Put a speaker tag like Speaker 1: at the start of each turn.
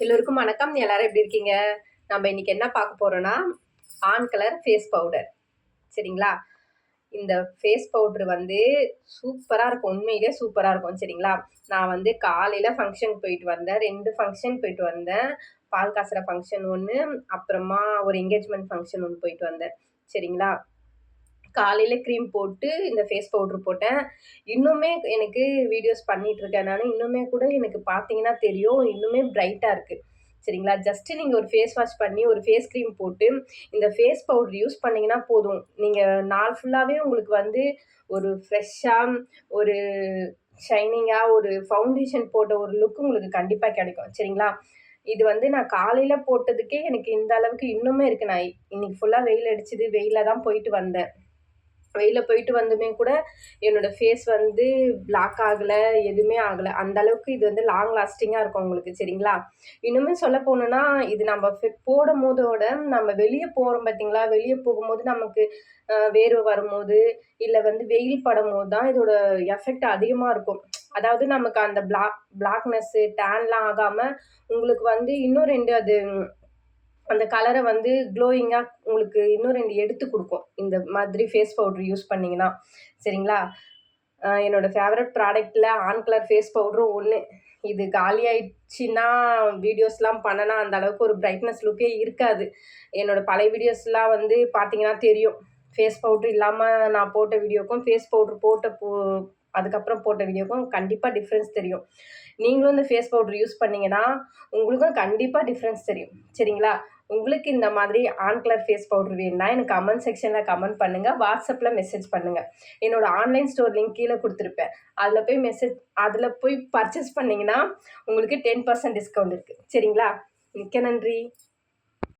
Speaker 1: எல்லோருக்கும் வணக்கம். எல்லாரும் எப்படி இருக்கீங்க? நம்ம இன்னைக்கு என்ன பார்க்க போறோம்னா, ஆன் கலர் ஃபேஸ் பவுடர். சரிங்களா? இந்த ஃபேஸ் பவுடர் வந்து சூப்பரா இருக்கும். உண்மையிலேயே சூப்பரா இருக்கும். சரிங்களா? நான் வந்து காலையில ஃபங்ஷன் போயிட்டு வந்தேன். 2 ஃபங்ஷன் போயிட்டு வந்தேன். பால் காசுற ஃபங்ஷன் ஒண்ணு, அப்புறமா ஒரு என்கேஜ்மெண்ட் ஃபங்ஷன் ஒண்ணு போயிட்டு வந்தேன். சரிங்களா? காலையில கிரீம் போட்டு இந்த ஃபேஸ் பவுடர் போட்டேன். இன்னுமே எனக்கு வீடியோஸ் பண்ணிட்டு இருக்கேன் நானு. இன்னுமே கூட எனக்கு பார்த்தீங்கன்னா தெரியும். இன்னுமே பிரைட்டா இருக்கு. சரிங்களா? ஜஸ்ட் நீங்க ஒரு ஃபேஸ் வாஷ் பண்ணி, ஒரு ஃபேஸ் கிரீம் போட்டு, இந்த ஃபேஸ் பவுடர் யூஸ் பண்ணீங்கன்னா போதும். நீங்க நாள் ஃபுல்லாவே உங்களுக்கு வந்து ஒரு ஃப்ரெஷ்ஷா, ஒரு ஷைனிங்கா, ஒரு ஃபவுண்டேஷன் போட்ட ஒரு லுக் உங்களுக்கு கண்டிப்பா கிடைக்கும். சரிங்களா? இது வந்து நான் காலையில போட்டதுக்கே எனக்கு இந்த அளவுக்கு இன்னுமே இருக்கு. நான் இன்னைக்கு ஃபுல்லா வெயில் அடிச்சது. வெயில்ல தான் போயிட்டு வந்தேன். வெளியில போயிட்டு வந்துமே கூட என்னோட ஃபேஸ் வந்து பிளாக் ஆகல, எதுவுமே ஆகல. அந்த அளவுக்கு இது வந்து லாங் லாஸ்டிங்கா இருக்கும் உங்களுக்கு. சரிங்களா? இன்னுமே சொல்ல போணும்னா, இது நம்ம போடும்போதோட நம்ம வெளிய போறோம் பார்த்தீங்களா? வெளிய போகும்போது நமக்கு வேர்வை வரும்போது, இல்ல வந்து வெயில் படும்போது தான் இதோட எஃபெக்ட் அதிகமா இருக்கும். அதாவது நமக்கு அந்த பிளாக்னஸ், டேன்லாம் ஆகாம உங்களுக்கு வந்து இன்னும் 2 அது அந்த கலர வந்து க்ளோயிங்கா உங்களுக்கு இன்னும் 2 எடுத்து குடுக்கும். இந்த மாதிரி ஃபேஸ் பவுடர் யூஸ் பண்ணீங்கன்னா. சரிங்களா? என்னோட ஃபேவரட் ப்ராடக்ட்ல ஆன் கலர் ஃபேஸ் பவுடரும் ஒண்ணு. இது காலியாயிடுச்சுன்னா, வீடியோஸ்லாம் பண்ணனா அந்த அளவுக்கு ஒரு பிரைட்னஸ் லுக்கே இருக்காது. என்னோட பழைய வீடியோஸ்லாம் வந்து பார்த்தீங்கன்னா தெரியும். ஃபேஸ் பவுடர் இல்லாம நான் போட்ட வீடியோக்கும், ஃபேஸ் பவுடர் போட்ட அதுக்கப்புறம் போட்ட வீடியோக்கும் கண்டிப்பா டிஃப்ரென்ஸ் தெரியும். நீங்களும் இந்த ஃபேஸ் பவுடர் யூஸ் பண்ணீங்கன்னா, உங்களுக்கும் கண்டிப்பா டிஃப்ரென்ஸ் தெரியும். சரிங்களா? உங்களுக்கு இந்த மாதிரி ஆன் கலர் ஃபேஸ் பவுடர் வேணும்னா, எனக்கு கமெண்ட் செக்ஷன்ல கமெண்ட் பண்ணுங்க. வாட்ஸ்அப்ல மெசேஜ் பண்ணுங்க. என்னோட ஆன்லைன் ஸ்டோர் லிங்க் கீழ குடுத்துருப்பேன். அதுல போய் பர்ச்சேஸ் பண்ணீங்கன்னா, உங்களுக்கு 10% டிஸ்கவுண்ட் இருக்கு. சரிங்களா? மிக்க நன்றி.